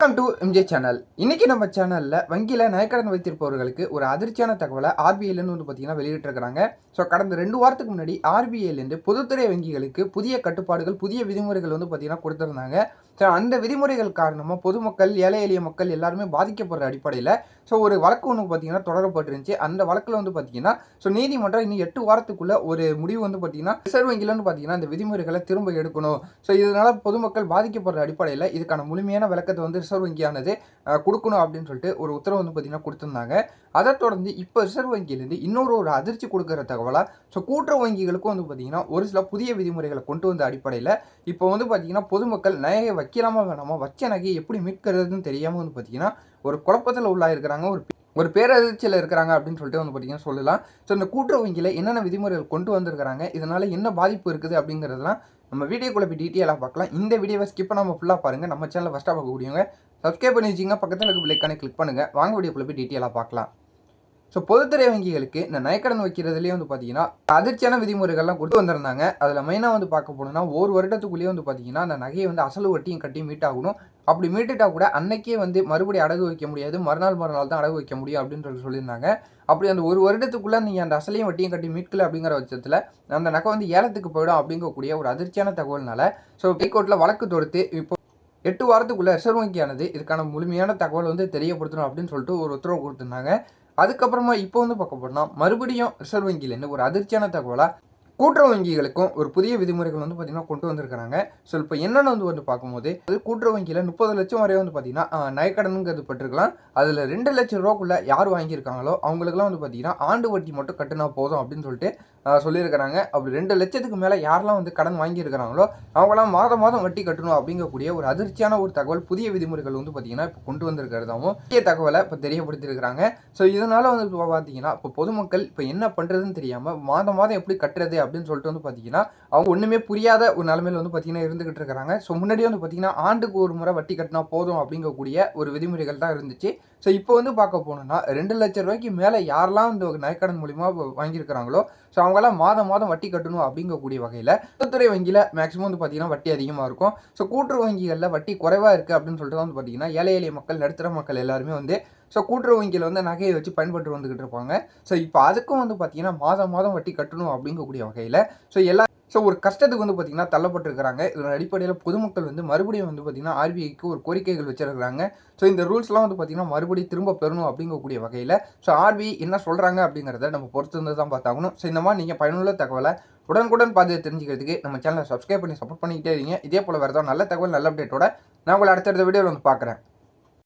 Welcome to MJ channel. இன்னைக்கு நம்ம சேனலில் வங்கியில் நகைக்கடன் வைத்திருப்பவர்களுக்கு ஒரு அதிர்ச்சியான தகவலை ஆர்பிஐலேருந்து பார்த்தீங்கன்னா வெளியிட்டிருக்கிறாங்க. ஸோ கடந்த 2 வாரத்துக்கு முன்னாடி ஆர்பிஐலேருந்து பொதுத்துறை வங்கிகளுக்கு புதிய கட்டுப்பாடுகள், புதிய விதிமுறைகள் பார்த்தீங்கன்னா கொடுத்துருந்தாங்க. ஸோ அந்த விதிமுறைகள் காரணமாக பொதுமக்கள், ஏழை எளிய மக்கள் எல்லாருமே பாதிக்கப்படுற அடிப்படையில் ஒரு வழக்கு ஒன்று பார்த்தீங்கன்னா தொடரப்பட்டிருந்துச்சு. அந்த வழக்கில் பார்த்தீங்கன்னா நீதிமன்றம் இன்னும் 8 வாரத்துக்குள்ள ஒரு முடிவு பார்த்தீங்கன்னா ரிசர்வ் வங்கியிலேருந்து பார்த்தீங்கன்னா இந்த விதிமுறைகளை திரும்ப எடுக்கணும். இதனால பொதுமக்கள் பாதிக்கப்படுற அடிப்படையில் இதுக்கான முழுமையான விளக்கத்தை ரிசர்வ் வங்கியானது கொடுக்கணும் அப்படின்னு சொல்லிட்டு ஒரு உத்தரவு பார்த்தீங்கன்னா கொடுத்துருந்தாங்க. அதை தொடர்ந்து இப்போ ரிசர்வ் வங்கியிலேருந்து இன்னொரு அதிர்ச்சி கொடுக்குற தகவலாக கூட்டுறவு வங்கிகளுக்கும் பார்த்தீங்கன்னா ஒரு சில புதிய விதிமுறைகளை கொண்டு வந்த அடிப்படையில் இப்போ பார்த்தீங்கன்னா பொதுமக்கள் நகையை வைக்கலாமா வேணாமா, வச்ச நகையை எப்படி மீட்கிறதுன்னு தெரியாமல் பார்த்தீங்கன்னா ஒரு குழப்பத்தில் உள்ளாயிருக்கிறாங்க, ஒரு பேரதிர்ச்சியில் இருக்கிறாங்க அப்படின்னு சொல்லிட்டு பார்த்தீங்கன்னா சொல்லலாம். இந்த கூட்டுறவு வங்கியில் என்னென்ன விதிமுறைகள் கொண்டு வந்திருக்கிறாங்க, இதனால என்ன பாதிப்பு இருக்குது அப்படிங்கிறதுலாம் நம்ம வீடியோக்குள்ள போய் டீட்டெயிலாக பார்க்கலாம். இந்த வீடியோவை ஸ்கிப் பண்ணாமல் ஃபுல்லாக பாருங்கள். நம்ம சேனலை ஃபஸ்ட்டாக பார்க்கக்கூடியவங்க சப்ஸ்கிரைப் பண்ணி வச்சிங்கன்னா பக்கத்தில் இருக்க பிள்ளைக்கான கிளிக் பண்ணுங்கள். வாங்க வீடியோக்குள்ள போய் டீட்டெயிலாக பார்க்கலாம். பொதுத்துறை வங்கிகளுக்கு இந்த நகைக்கடன் வைக்கிறதுலேயே பார்த்தீங்கன்னா அதிர்ச்சியான விதிமுறைகள்லாம் கொண்டு வந்திருந்தாங்க. அதில் மெயினாக பார்க்க போனோம்னா ஒரு வருடத்துக்குள்ளேயே பார்த்தீங்கன்னா அந்த நகையை அசಲು வட்டியும் கட்டி மீட்டாகணும். அப்படி மீட்டுட்டா கூட அன்னைக்கே மறுபடியும் அடகு வைக்க முடியாது, மறுநாள் தான் அடகு வைக்க முடியும் அப்படின்னு சொல்லியிருந்தாங்க. அப்படி அந்த ஒரு வருடத்துக்குள்ளே நீங்கள் அந்த அசலையும் வட்டியும் கட்டி மீட்கல அப்படிங்கிற பட்சத்தில் அந்த நகை ஏலத்துக்கு போயிடும் அப்படிங்கக்கூடிய ஒரு அதிர்ச்சியான தகவல்னால ஹைகோர்ட்டில் வழக்கு தொடுத்து இப்போ 8 வாரத்துக்குள்ள ரிசர்வ் வங்கியானது இதுக்கான முழுமையான தகவல் தெரியப்படுத்தணும் அப்படின்னு சொல்லிட்டு ஒரு உத்தரவு கொடுத்துருந்தாங்க. அதுக்கப்புறமா இப்போ பார்க்க போனால் மறுபடியும் ரிசர்வ் வங்கியிலேருந்து ஒரு அதிர்ச்சியான தகவலாக கூட்டுறவு வங்கிகளுக்கும் ஒரு புதிய விதிமுறைகள் பார்த்தீங்கன்னா கொண்டு வந்திருக்கிறாங்க. இப்போ என்னென்னு பார்க்கும்போது கூட்டுறவு வங்கியில் 30 லட்சம் வரை பார்த்தீங்கன்னா நகைக்கடனுங்கிறது பட்டிருக்கலாம். அதில் 2 லட்சம் ரூபாக்குள்ள யார் வாங்கியிருக்காங்களோ அவங்களுக்குலாம் பார்த்தீங்கன்னா ஆண்டு வட்டி மட்டும் கட்டினா போதும் அப்படின்னு சொல்லிட்டு சொல்லியிருக்கிறாங்க. அப்படி 2 லட்சத்துக்கு மேலே யாரெல்லாம் கடன் வாங்கியிருக்கிறாங்களோ அவங்களாம் மாதம் மாதம் வட்டி கட்டணும் அப்படிங்கக்கூடிய ஒரு அதிர்ச்சியான ஒரு தகவல், புதிய விதிமுறைகள் பார்த்தீங்கன்னா இப்போ கொண்டு வந்திருக்கிறதாவும் புதிய தகவலை இப்போ தெரியப்படுத்தியிருக்கிறாங்க. இதனால பார்த்தீங்கன்னா இப்போ பொதுமக்கள் இப்போ என்ன பண்ணுறதுன்னு தெரியாமல் மாதம் மாதம் எப்படி கட்டுறது அப்படின்னு சொல்லிட்டு பார்த்தீங்கன்னா அவங்க ஒன்றுமே புரியாத ஒரு நிலைமையில் பார்த்தீங்கன்னா இருந்துகிட்டு இருக்கிறாங்க. முன்னாடி பார்த்தீங்கன்னா ஆண்டுக்கு ஒரு முறை வட்டி கட்டினா போதும் அப்படிங்கக்கூடிய ஒரு விதிமுறைகள் தான் இருந்துச்சு. இப்போ பார்க்க போனோம்னா 2 லட்சம் ரூபாய்க்கு மேலே யாரெல்லாம் இந்த நகைக்கடன் மூலிமா வாங்கியிருக்கிறாங்களோ அவங்களாம் மாதம் மாதம் வட்டி கட்டணும் அப்படிங்கக்கூடிய வகையில் பொதுத்துறை வங்கியில் மேக்ஸிமம் பார்த்தீங்கன்னா வட்டி அதிகமாக இருக்கும். கூட்டுறவு வங்கிகளில் வட்டி குறைவாக இருக்குது அப்படின்னு சொல்லிட்டு பார்த்தீங்கன்னா ஏழை எளிய மக்கள், நடுத்தர மக்கள் எல்லாருமே கூட்டுறவு வங்கியில் நகையை வச்சு பயன்பட்டு வந்துகிட்டு இருப்பாங்க. இப்போ அதுக்கும் பார்த்தீங்கன்னா மாதம் மாதம் வட்டி கட்டணும் அப்படிங்கக்கூடிய வகையில் எல்லா ஒரு கஷ்டத்துக்கு பார்த்தீங்கன்னா தள்ளப்பட்டிருக்கிறாங்க. இதன் அடிப்படையில் பொதுமக்கள் மறுபடியும் பார்த்தீங்கன்னா ஆர்பிஐக்கு ஒரு கோரிக்கைகள் வச்சிருக்கிறாங்க. இந்த ரூல்ஸ்லாம் பார்த்தீங்கன்னா மறுபடியும் திரும்ப பெறணும் அப்படிங்கக்கூடிய வகையில் ஆர்பிஐ என்ன சொல்கிறாங்க அப்படிங்கிறத நம்ம பொறுத்து தான் பார்த்தாகணும். இந்த மாதிரி நீங்கள் பயனுள்ள தகவலை உடனுக்குடன் பார்த்து தெரிஞ்சுக்கிறதுக்கு நம்ம சேனலை சப்ஸ்கிரைப் பண்ணி சப்போர்ட் பண்ணிக்கிட்டே இருக்கீங்க. இதே போல் வேறு ஏதாவது நல்ல தகவல், நல்ல அப்டேட்டோட நான் உங்களை அடுத்தடுத்த வீடியோவில் பார்க்குறேன்.